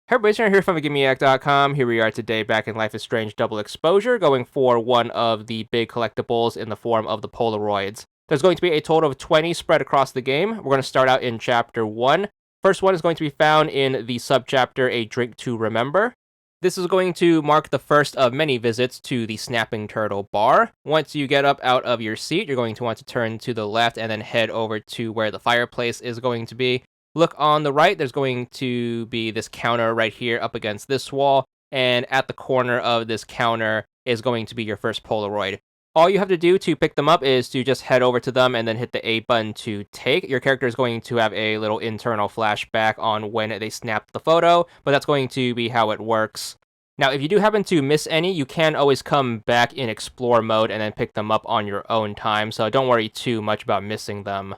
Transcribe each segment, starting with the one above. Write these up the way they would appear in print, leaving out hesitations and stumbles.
Hey everybody, Sharon here from VidGamiac.com. Here we are today back in Life is Strange Double Exposure, going for one of the big collectibles in the form of the Polaroids. There's going to be a total of 20 spread across the game. We're going to start out in Chapter 1. First one is going to be found in the subchapter A Drink to Remember. This is going to mark the first of many visits to the Snapping Turtle bar. Once you get up out of your seat, you're going to want to turn to the left and then head over to where the fireplace is going to be. Look on the right, there's going to be this counter right here up against this wall, and at the corner of this counter is going to be your first Polaroid. All you have to do to pick them up is to just head over to them and then hit the A button to take. Your character is going to have a little internal flashback on when they snapped the photo, but that's going to be how it works. Now, if you do happen to miss any, you can always come back in explore mode and then pick them up on your own time, so don't worry too much about missing them.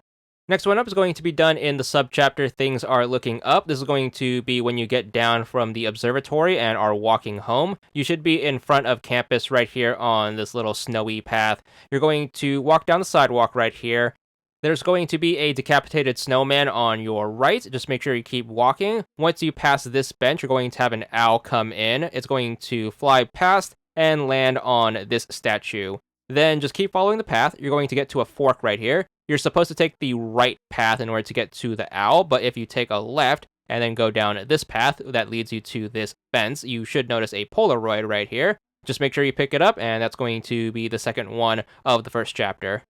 Next one up is going to be done in the subchapter Things Are Looking Up. This is going to be when you get down from the observatory and are walking home. You should be in front of campus right here on this little snowy path. You're going to walk down the sidewalk right here. There's going to be a decapitated snowman on your right. Just make sure you keep walking. Once you pass this bench, you're going to have an owl come in. It's going to fly past and land on this statue. Then just keep following the path. You're going to get to a fork right here. You're supposed to take the right path in order to get to the owl, but if you take a left and then go down this path that leads you to this fence, you should notice a Polaroid right here. Just make sure you pick it up, and that's going to be the second one of the first chapter.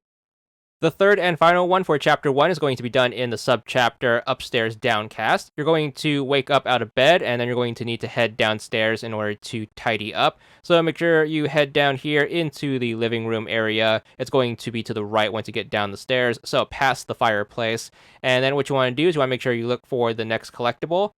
The third and final one for Chapter 1 is going to be done in the subchapter Upstairs Downcast. You're going to wake up out of bed, and then you're going to need to head downstairs in order to tidy up. So make sure you head down here into the living room area. It's going to be to the right once you get down the stairs, so past the fireplace. And then what you want to do is you want to make sure you look for the next collectible.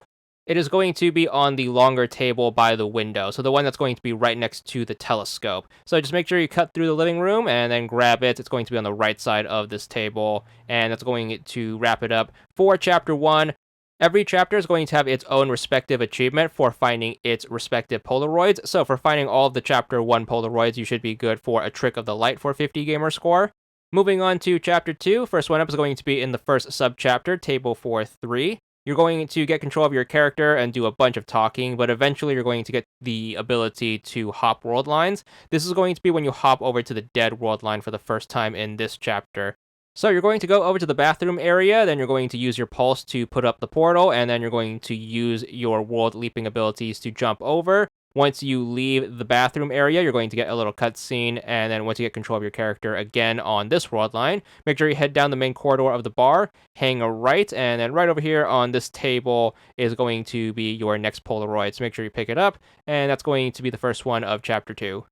It is going to be on the longer table by the window, so the one that's going to be right next to the telescope. So just make sure you cut through the living room and then grab it. It's going to be on the right side of this table, and that's going to wrap it up for Chapter 1. Every chapter is going to have its own respective achievement for finding its respective Polaroids. So for finding all of the Chapter 1 Polaroids, you should be good for a Trick of the Light for 50 gamer score. Moving on to Chapter 2, first one up is going to be in the first subchapter, Table 4-3. You're going to get control of your character and do a bunch of talking, but eventually you're going to get the ability to hop world lines. This is going to be when you hop over to the dead world line for the first time in this chapter. So you're going to go over to the bathroom area, then you're going to use your pulse to put up the portal, and then you're going to use your world leaping abilities to jump over. Once you leave the bathroom area, you're going to get a little cutscene, and then once you get control of your character again on this world line, make sure you head down the main corridor of the bar, hang a right, and then right over here on this table is going to be your next Polaroid. So make sure you pick it up, and that's going to be the first one of Chapter 2.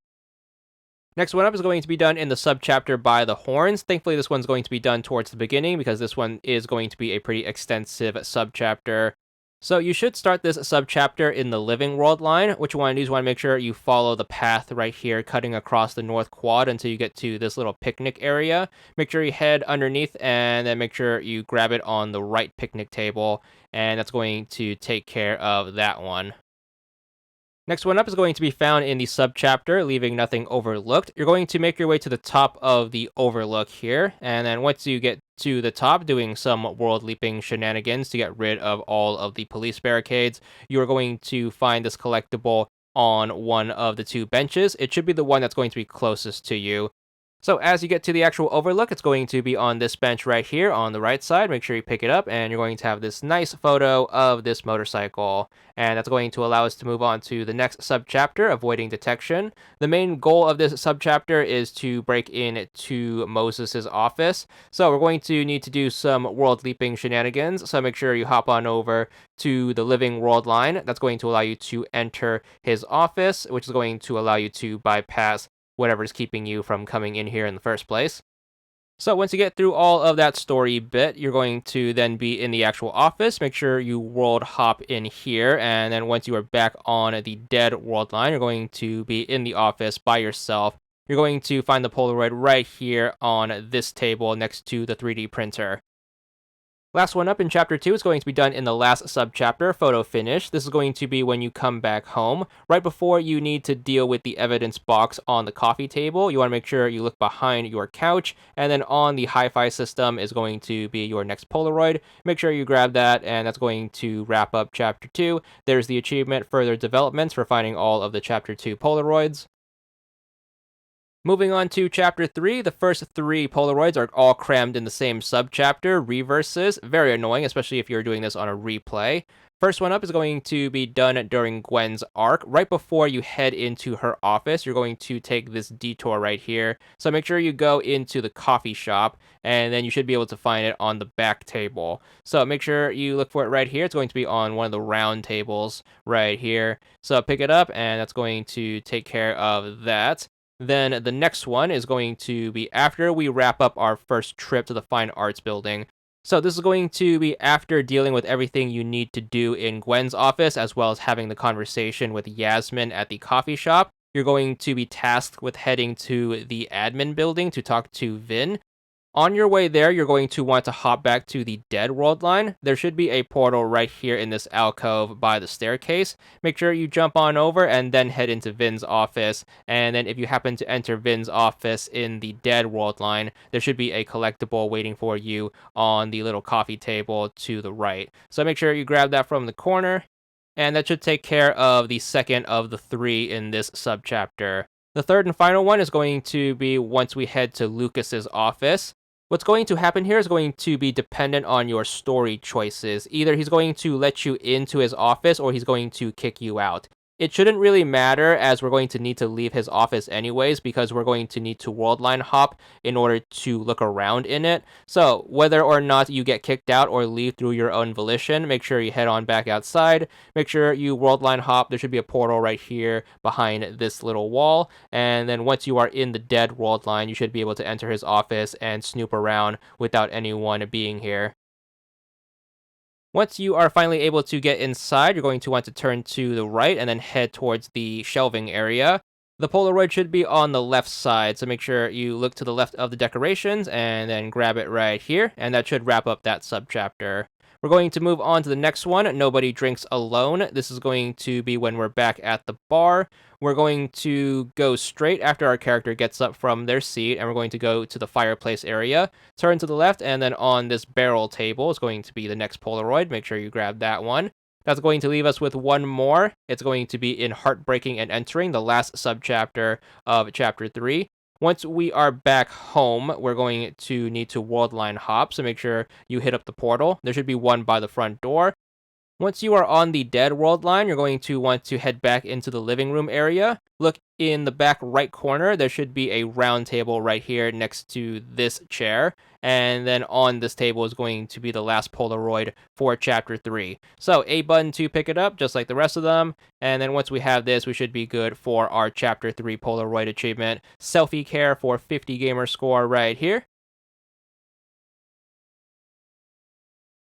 Next one up is going to be done in the subchapter By the Horns. Thankfully, this one's going to be done towards the beginning because this one is going to be a pretty extensive subchapter. So you should start this subchapter in the living world line. What you want to do is you want to make sure you follow the path right here, cutting across the north quad until you get to this little picnic area. Make sure you head underneath and then make sure you grab it on the right picnic table, and that's going to take care of that one. Next one up is going to be found in the subchapter, Leaving Nothing Overlooked. You're going to make your way to the top of the overlook here, and then once you get to the top, doing some world leaping shenanigans to get rid of all of the police barricades, you are going to find this collectible on one of the two benches. It should be the one that's going to be closest to you. So as you get to the actual overlook, it's going to be on this bench right here on the right side. Make sure you pick it up, and you're going to have this nice photo of this motorcycle. And that's going to allow us to move on to the next subchapter, Avoiding Detection. The main goal of this subchapter is to break into Moses' office. So we're going to need to do some world leaping shenanigans. So make sure you hop on over to the living world line. That's going to allow you to enter his office, which is going to allow you to bypass whatever's keeping you from coming in here in the first place. So once you get through all of that story bit, you're going to then be in the actual office. Make sure you world hop in here, and then once you are back on the dead world line, you're going to be in the office by yourself. You're going to find the Polaroid right here on this table next to the 3D printer. Last one up in Chapter 2 is going to be done in the last subchapter, Photo Finish. This is going to be when you come back home. Right before you need to deal with the evidence box on the coffee table, you want to make sure you look behind your couch, and then on the hi-fi system is going to be your next Polaroid. Make sure you grab that, and that's going to wrap up Chapter 2. There's the achievement, Further Developments, for finding all of the Chapter 2 Polaroids. Moving on to Chapter 3, the first 3 Polaroids are all crammed in the same subchapter, Reverses. Very annoying, especially if you're doing this on a replay. First one up is going to be done during Gwen's arc. Right before you head into her office, you're going to take this detour right here. So make sure you go into the coffee shop, and then you should be able to find it on the back table. So make sure you look for it right here. It's going to be on one of the round tables right here. So pick it up, and that's going to take care of that. Then the next one is going to be after we wrap up our first trip to the Fine Arts Building. So this is going to be after dealing with everything you need to do in Gwen's office, as well as having the conversation with Yasmin at the coffee shop. You're going to be tasked with heading to the admin building to talk to Vin. On your way there, you're going to want to hop back to the Dead World line. There should be a portal right here in this alcove by the staircase. Make sure you jump on over and then head into Vin's office. And then if you happen to enter Vin's office in the Dead World line, there should be a collectible waiting for you on the little coffee table to the right. So make sure you grab that from the corner. And that should take care of the second of the 3 in this subchapter. The third and final one is going to be once we head to Lucas's office. What's going to happen here is going to be dependent on your story choices. Either he's going to let you into his office or he's going to kick you out. It shouldn't really matter, as we're going to need to leave his office anyways, because we're going to need to worldline hop in order to look around in it. So whether or not you get kicked out or leave through your own volition, make sure you head on back outside. Make sure you worldline hop. There should be a portal right here behind this little wall. And then once you are in the Dead worldline, you should be able to enter his office and snoop around without anyone being here. Once you are finally able to get inside, you're going to want to turn to the right and then head towards the shelving area. The Polaroid should be on the left side, so make sure you look to the left of the decorations and then grab it right here, and that should wrap up that subchapter. We're going to move on to the next one, Nobody Drinks Alone. This is going to be when we're back at the bar. We're going to go straight after our character gets up from their seat, and we're going to go to the fireplace area, turn to the left, and then on this barrel table is going to be the next Polaroid. Make sure you grab that one. That's going to leave us with one more. It's going to be in Heartbreaking and Entering, the last subchapter of Chapter 3. Once we are back home, we're going to need to worldline hop, so make sure you hit up the portal. There should be one by the front door. Once you are on the Dead World line, you're going to want to head back into the living room area. Look in the back right corner. There should be a round table right here next to this chair. And then on this table is going to be the last Polaroid for Chapter 3. So A button to pick it up, just like the rest of them. And then once we have this, we should be good for our Chapter 3 Polaroid achievement. Selfie care for 50 gamer score right here.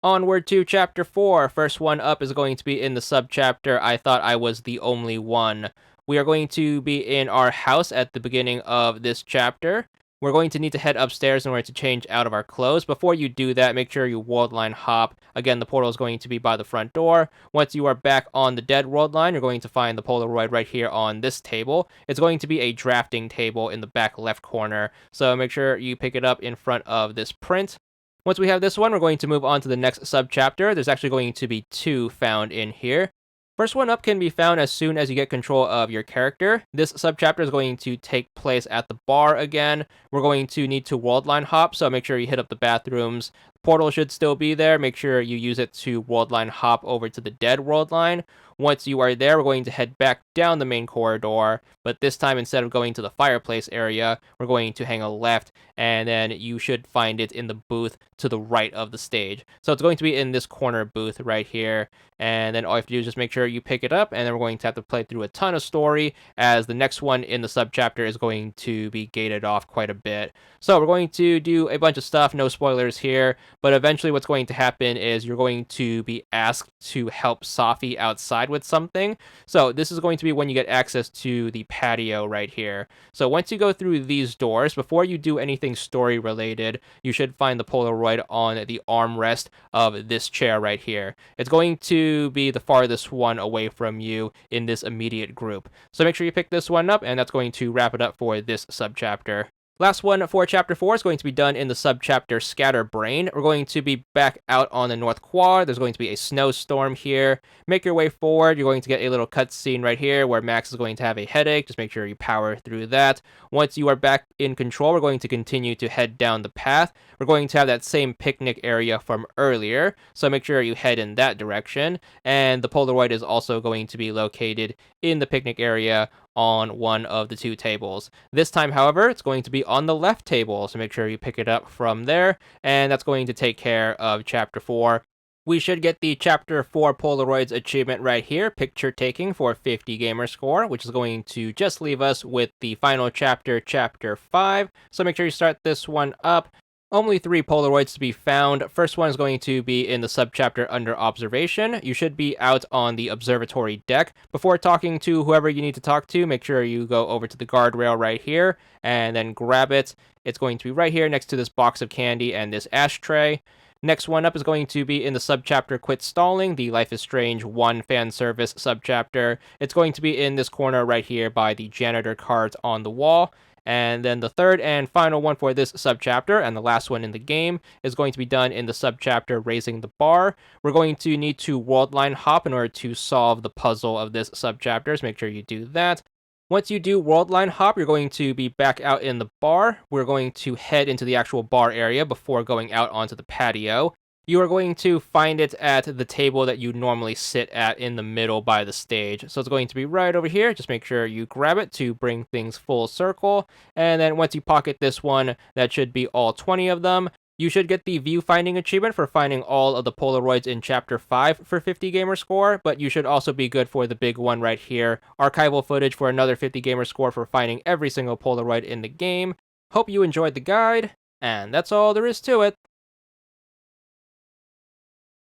Onward to Chapter 4. First one up is going to be in the subchapter, I Thought I Was the Only One. We are going to be in our house at the beginning of this chapter. We're going to need to head upstairs in order to change out of our clothes. Before you do that, make sure you worldline hop. Again, the portal is going to be by the front door. Once you are back on the Dead world line, you're going to find the Polaroid right here on this table. It's going to be a drafting table in the back left corner, so make sure you pick it up in front of this print. Once we have this one, we're going to move on to the next subchapter. There's actually going to be 2 found in here. First one up can be found as soon as you get control of your character. This subchapter is going to take place at the bar again. We're going to need to worldline hop, so make sure you hit up the bathrooms. Portal should still be there. Make sure you use it to worldline hop over to the Dead world line. Once you are there, we're going to head back down the main corridor, but this time instead of going to the fireplace area, we're going to hang a left, and then you should find it in the booth to the right of the stage. So it's going to be in this corner booth right here, and then all you have to do is just make sure you pick it up, and then we're going to have to play through a ton of story, as the next one in the subchapter is going to be gated off quite a bit. So we're going to do a bunch of stuff, no spoilers here, but eventually what's going to happen is you're going to be asked to help Selfie outside inside with something. So this is going to be when you get access to the patio right here. So once you go through these doors, before you do anything story related, you should find the Polaroid on the armrest of this chair right here. It's going to be the farthest one away from you in this immediate group. So make sure you pick this one up, and that's going to wrap it up for this subchapter. Last one for Chapter 4 is going to be done in the subchapter Scatterbrain. We're going to be back out on the North Quad. There's going to be a snowstorm here. Make your way forward. You're going to get a little cutscene right here where Max is going to have a headache. Just make sure you power through that. Once you are back in control, we're going to continue to head down the path. We're going to have that same picnic area from earlier, so make sure you head in that direction. And the Polaroid is also going to be located in the picnic area on one of the two tables. This time, however, it's going to be on the left table, so make sure you pick it up from there, and that's going to take care of Chapter 4. We should get the Chapter 4 Polaroids achievement right here, picture taking for 50 gamer score, which is going to just leave us with the final chapter, Chapter 5. So make sure you start this one up. Only 3 Polaroids to be found. First one is going to be in the subchapter under observation. You should be out on the observatory deck. Before talking to whoever you need to talk to, make sure you go over to the guardrail right here and then grab it. It's going to be right here next to this box of candy and this ashtray. Next one up is going to be in the subchapter Quit Stalling, the Life is Strange 1 fan service subchapter. It's going to be in this corner right here by the janitor cards on the wall. And then the third and final one for this subchapter, and the last one in the game, is going to be done in the subchapter Raising the Bar. We're going to need to world line hop in order to solve the puzzle of this subchapter, so make sure you do that. Once you do world line hop, you're going to be back out in the bar. We're going to head into the actual bar area before going out onto the patio. You are going to find it at the table that you normally sit at in the middle by the stage. So it's going to be right over here. Just make sure you grab it to bring things full circle. And then once you pocket this one, that should be all 20 of them. You should get the Viewfinding achievement for finding all of the Polaroids in Chapter 5 for 50 gamer score, but you should also be good for the big one right here, archival footage for another 50 gamer score for finding every single Polaroid in the game. Hope you enjoyed the guide, and that's all there is to it.